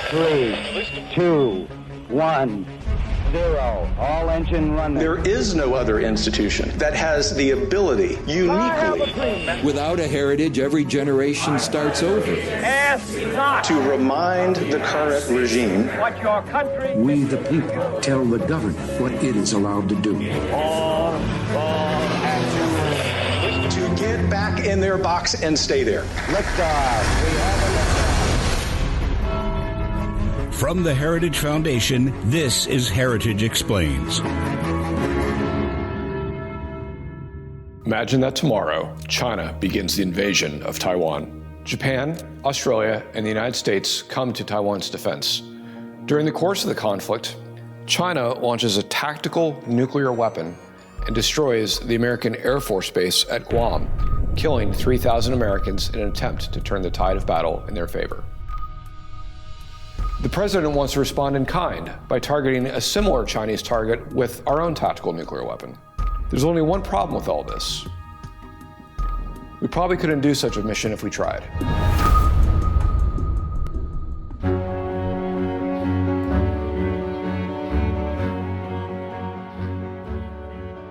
3, 2, 1, 0. All engine running. There is no other institution that has the ability, uniquely, without a heritage, every generation starts over. Ask not to remind the current regime what your country... We, the people, tell the government what it is allowed to do. to get back in their box and stay there. Liftoff. We have a liftoff. From the Heritage Foundation, this is Heritage Explains. Imagine that tomorrow, China begins the invasion of Taiwan. Japan, Australia, and the United States come to Taiwan's defense. During the course of the conflict, China launches a tactical nuclear weapon and destroys the American Air Force Base at Guam, killing 3,000 Americans in an attempt to turn the tide of battle in their favor. The president wants to respond in kind by targeting a similar Chinese target with our own tactical nuclear weapon. There's only one problem with all this. We probably couldn't do such a mission if we tried.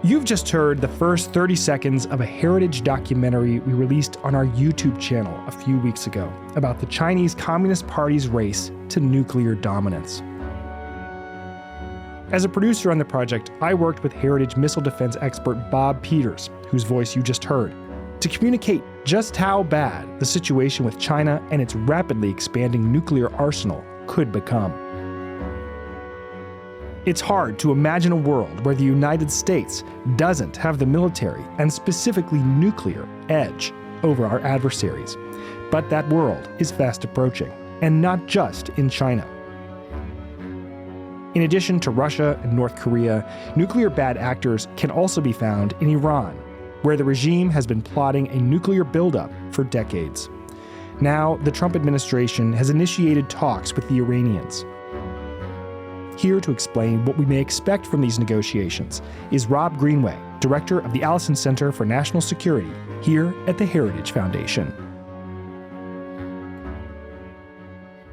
You've just heard the first 30 seconds of a heritage documentary we released on our YouTube channel a few weeks ago about the Chinese Communist Party's race to nuclear dominance. As a producer on the project, I worked with heritage missile defense expert Bob Peters, whose voice you just heard, to communicate just how bad the situation with China and its rapidly expanding nuclear arsenal could become. It's hard to imagine a world where the United States doesn't have the military, and specifically nuclear, edge over our adversaries. But that world is fast approaching, and not just in China. In addition to Russia and North Korea, nuclear bad actors can also be found in Iran, where the regime has been plotting a nuclear buildup for decades. Now, the Trump administration has initiated talks with the Iranians. Here to explain what we may expect from these negotiations is Rob Greenway, director of the Allison Center for National Security here at the Heritage Foundation.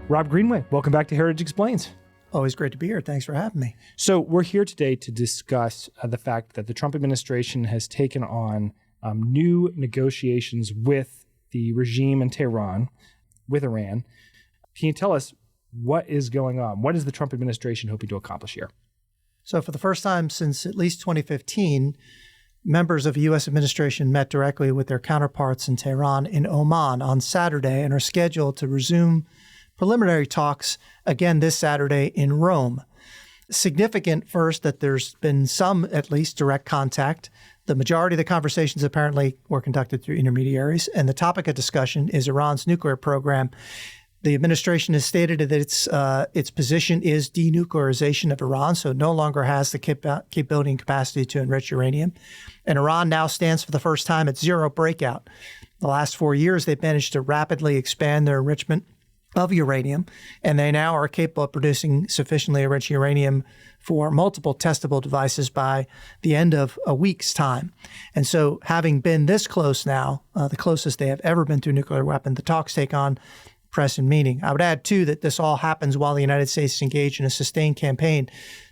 Rob Greenway, welcome back to Heritage Explains. Always great to be here. Thanks for having me. So we're here today to discuss the fact that the Trump administration has taken on new negotiations with the regime in Tehran, with Iran. Can you tell us what is going on? What is the Trump administration hoping to accomplish here? So for the first time since at least 2015, members of the U.S. administration met directly with their counterparts in Tehran in Oman on Saturday and are scheduled to resume preliminary talks again this Saturday in Rome. Significant first that there's been some, at least, direct contact. The majority of the conversations apparently were conducted through intermediaries, and the topic of discussion is Iran's nuclear program. The administration has stated that its position is denuclearization of Iran, so it no longer has the capability and capacity to enrich uranium. And Iran now stands for the first time at zero breakout. The last 4 years, they've managed to rapidly expand their enrichment of uranium, and they now are capable of producing sufficiently enriched uranium for multiple testable devices by the end of a week's time. And so having been this close now, the closest they have ever been to a nuclear weapon, the talks take on pressing meaning. I would add, too, that this all happens while the United States is engaged in a sustained campaign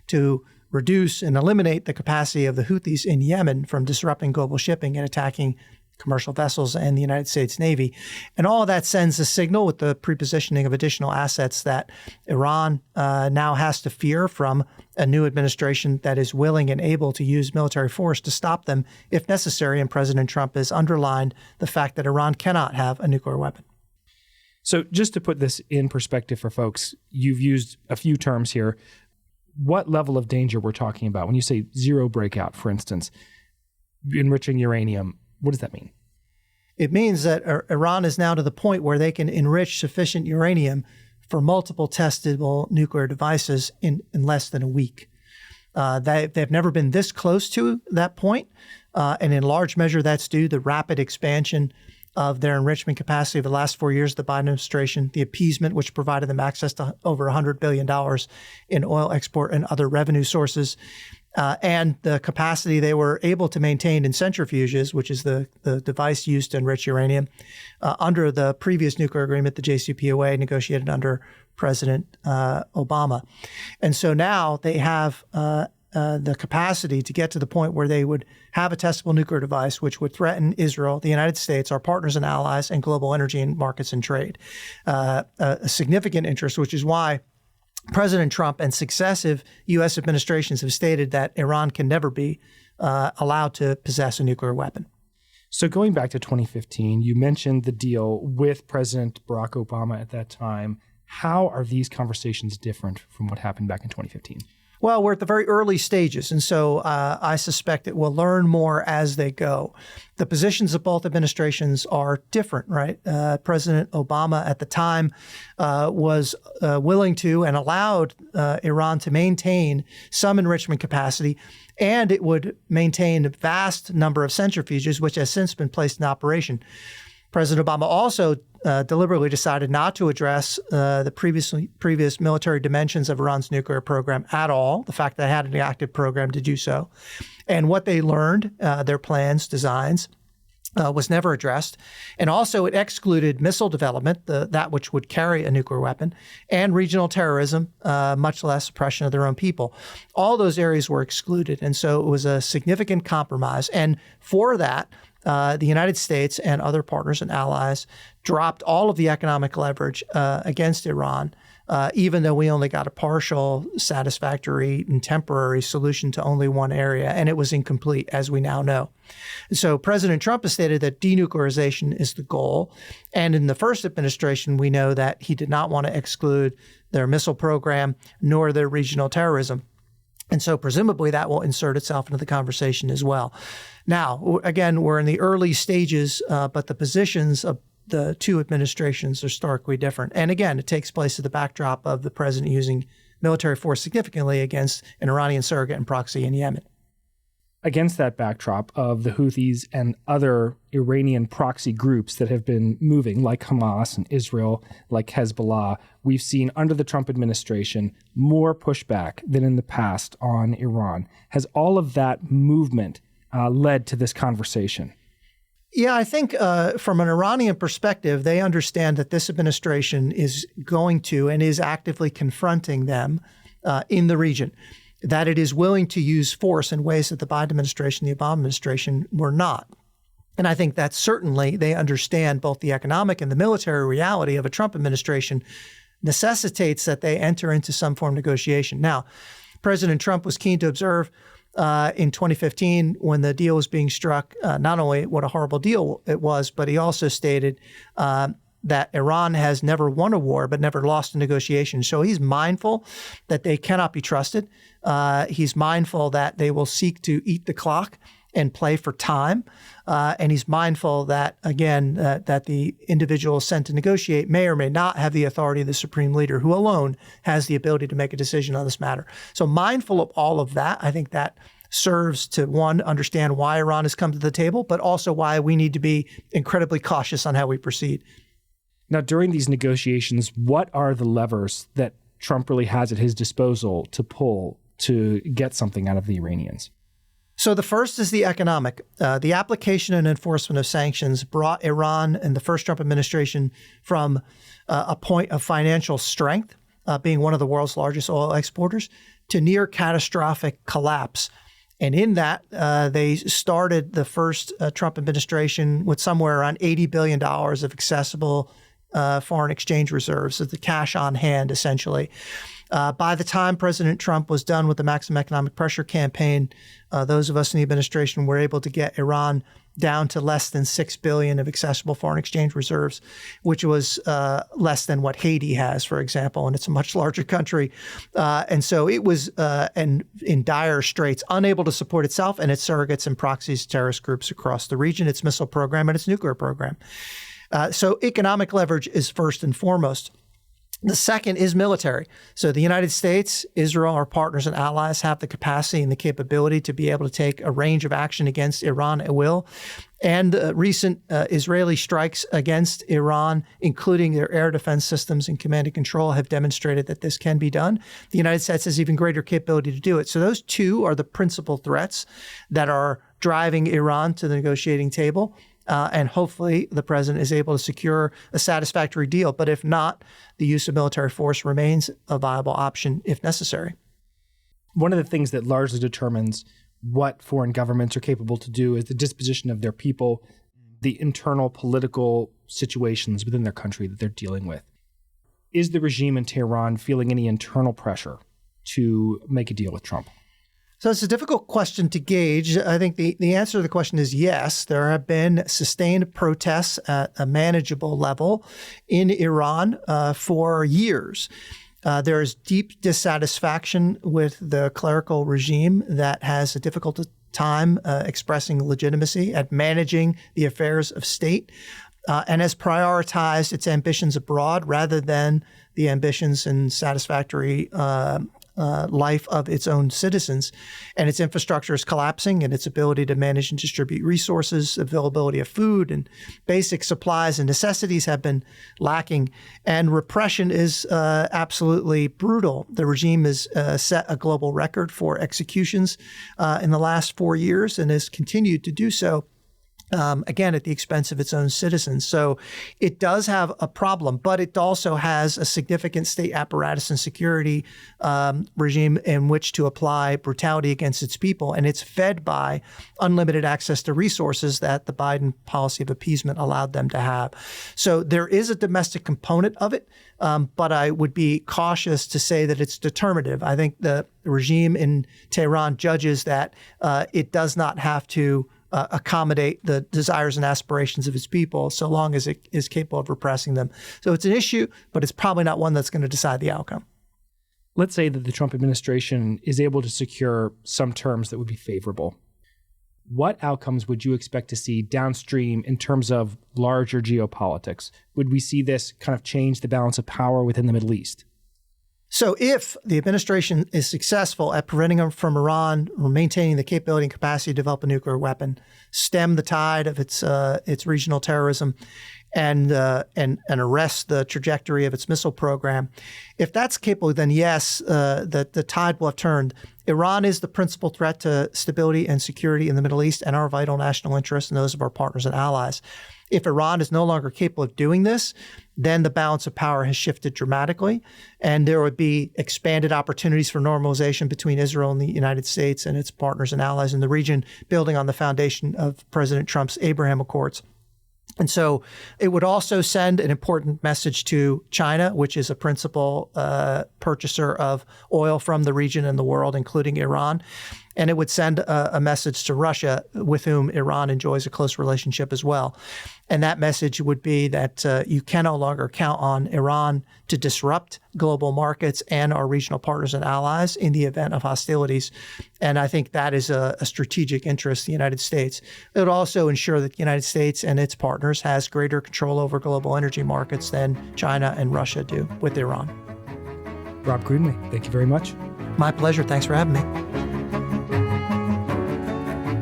to reduce and eliminate the capacity of the Houthis in Yemen from disrupting global shipping and attacking commercial vessels and the United States Navy. And all of that sends a signal with the prepositioning of additional assets that Iran now has to fear from a new administration that is willing and able to use military force to stop them if necessary. And President Trump has underlined the fact that Iran cannot have a nuclear weapon. So just to put this in perspective for folks, you've used a few terms here. What level of danger we're talking about? When you say zero breakout, for instance, enriching uranium, what does that mean? It means that Iran is now to the point where they can enrich sufficient uranium for multiple testable nuclear devices in less than a week. They've never been this close to that point, and in large measure that's due to the rapid expansion of their enrichment capacity over the last 4 years of the Biden administration, the appeasement, which provided them access to over $100 billion in oil export and other revenue sources, and the capacity they were able to maintain in centrifuges, which is the device used to enrich uranium, under the previous nuclear agreement, the JCPOA, negotiated under President Obama. And so now they have the capacity to get to the point where they would have a testable nuclear device which would threaten Israel, the United States, our partners and allies, and global energy and markets and trade. A significant interest, which is why President Trump and successive U.S. administrations have stated that Iran can never be allowed to possess a nuclear weapon. So going back to 2015, you mentioned the deal with President Barack Obama at that time. How are these conversations different from what happened back in 2015? Well, we're at the very early stages, and so I suspect that we'll learn more as they go. The positions of both administrations are different, right? President Obama at the time was willing to and allowed Iran to maintain some enrichment capacity, and it would maintain a vast number of centrifuges, which has since been placed in operation. President Obama also deliberately decided not to address the previous military dimensions of Iran's nuclear program at all, the fact that they had an active program to do so. And what they learned, their plans, designs, was never addressed. And also it excluded missile development, that which would carry a nuclear weapon, and regional terrorism, much less suppression of their own people. All those areas were excluded. And so it was a significant compromise. And for that, the United States and other partners and allies dropped all of the economic leverage against Iran, even though we only got a partial, satisfactory, and temporary solution to only one area, and it was incomplete, as we now know. So President Trump has stated that denuclearization is the goal, and in the first administration, we know that he did not want to exclude their missile program nor their regional terrorism. And so presumably that will insert itself into the conversation as well. Now, again, we're in the early stages, but the positions of the two administrations are starkly different. And again, it takes place at the backdrop of the president using military force significantly against an Iranian surrogate and proxy in Yemen. Against that backdrop of the Houthis and other Iranian proxy groups that have been moving, like Hamas and Israel, like Hezbollah, we've seen under the Trump administration more pushback than in the past on Iran. Has all of that movement led to this conversation? Yeah, I think from an Iranian perspective, they understand that this administration is going to and is actively confronting them in the region, that it is willing to use force in ways that the Biden administration, the Obama administration were not. And I think that certainly they understand both the economic and the military reality of a Trump administration necessitates that they enter into some form of negotiation. Now, President Trump was keen to observe in 2015 when the deal was being struck, not only what a horrible deal it was, but he also stated that Iran has never won a war but never lost a negotiation. So he's mindful that they cannot be trusted. He's mindful that they will seek to eat the clock and play for time. And he's mindful that, again, that the individual sent to negotiate may or may not have the authority of the supreme leader, who alone has the ability to make a decision on this matter. So mindful of all of that, I think that serves to, one, understand why Iran has come to the table, but also why we need to be incredibly cautious on how we proceed. Now, during these negotiations, what are the levers that Trump really has at his disposal to pull to get something out of the Iranians? So the first is the economic. The application and enforcement of sanctions brought Iran and the first Trump administration from a point of financial strength, being one of the world's largest oil exporters, to near catastrophic collapse. And in that, they started the first Trump administration with somewhere around $80 billion of accessible foreign exchange reserves, so the cash on hand, essentially. By the time President Trump was done with the maximum economic pressure campaign, those of us in the administration were able to get Iran down to less than $6 billion of accessible foreign exchange reserves, which was less than what Haiti has, for example, and it's a much larger country. And so it was in dire straits, unable to support itself and its surrogates and proxies, terrorist groups across the region, its missile program and its nuclear program. So economic leverage is first and foremost. The second is military. So the United States, Israel, our partners and allies have the capacity and the capability to be able to take a range of action against Iran at will. And recent Israeli strikes against Iran, including their air defense systems and command and control, have demonstrated that this can be done. The United States has even greater capability to do it. So those two are the principal threats that are driving Iran to the negotiating table. And hopefully the president is able to secure a satisfactory deal. But if not, the use of military force remains a viable option if necessary. One of the things that largely determines what foreign governments are capable to do is the disposition of their people, the internal political situations within their country that they're dealing with. Is the regime in Tehran feeling any internal pressure to make a deal with Trump? So it's a difficult question to gauge. I think the answer to the question is yes. There have been sustained protests at a manageable level in Iran for years. There is deep dissatisfaction with the clerical regime that has a difficult time expressing legitimacy at managing the affairs of state and has prioritized its ambitions abroad rather than the ambitions and satisfactory life of its own citizens. And its infrastructure is collapsing, and its ability to manage and distribute resources, availability of food and basic supplies and necessities have been lacking. And repression is absolutely brutal. The regime has set a global record for executions in the last 4 years and has continued to do so. Again, at the expense of its own citizens. So it does have a problem, but it also has a significant state apparatus and security regime in which to apply brutality against its people. And it's fed by unlimited access to resources that the Biden policy of appeasement allowed them to have. So there is a domestic component of it, but I would be cautious to say that it's determinative. I think the regime in Tehran judges that it does not have to accommodate the desires and aspirations of its people so long as it is capable of repressing them. So it's an issue, but it's probably not one that's going to decide the outcome. Let's say that the Trump administration is able to secure some terms that would be favorable. What outcomes would you expect to see downstream in terms of larger geopolitics? Would we see this kind of change the balance of power within the Middle East? So if the administration is successful at preventing from Iran or maintaining the capability and capacity to develop a nuclear weapon, stem the tide of its regional terrorism, and arrest the trajectory of its missile program, if that's capable, then yes, the tide will have turned. Iran is the principal threat to stability and security in the Middle East and our vital national interests and those of our partners and allies. If Iran is no longer capable of doing this, then the balance of power has shifted dramatically, and there would be expanded opportunities for normalization between Israel and the United States and its partners and allies in the region, building on the foundation of President Trump's Abraham Accords. And so it would also send an important message to China, which is a principal purchaser of oil from the region and the world, including Iran. And it would send a message to Russia, with whom Iran enjoys a close relationship as well. And that message would be that you can no longer count on Iran to disrupt global markets and our regional partners and allies in the event of hostilities. And I think that is a strategic interest of the United States. It would also ensure that the United States and its partners has greater control over global energy markets than China and Russia do with Iran. Rob Greenway, thank you very much. My pleasure. Thanks for having me.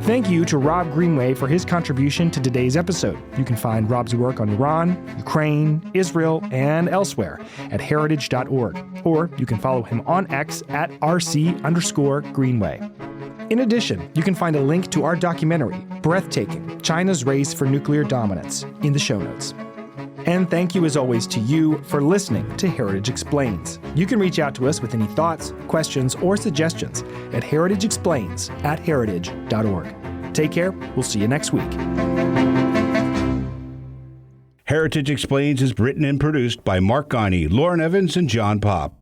Thank you to Rob Greenway for his contribution to today's episode. You can find Rob's work on Iran, Ukraine, Israel, and elsewhere at heritage.org, or you can follow him on X at RC_Greenway. In addition, you can find a link to our documentary, Breathtaking: China's Race for Nuclear Dominance, in the show notes. And thank you, as always, to you for listening to Heritage Explains. You can reach out to us with any thoughts, questions, or suggestions at heritageexplains@heritage.org. Take care. We'll see you next week. Heritage Explains is written and produced by Mark Gagne, Lauren Evans, and John Popp.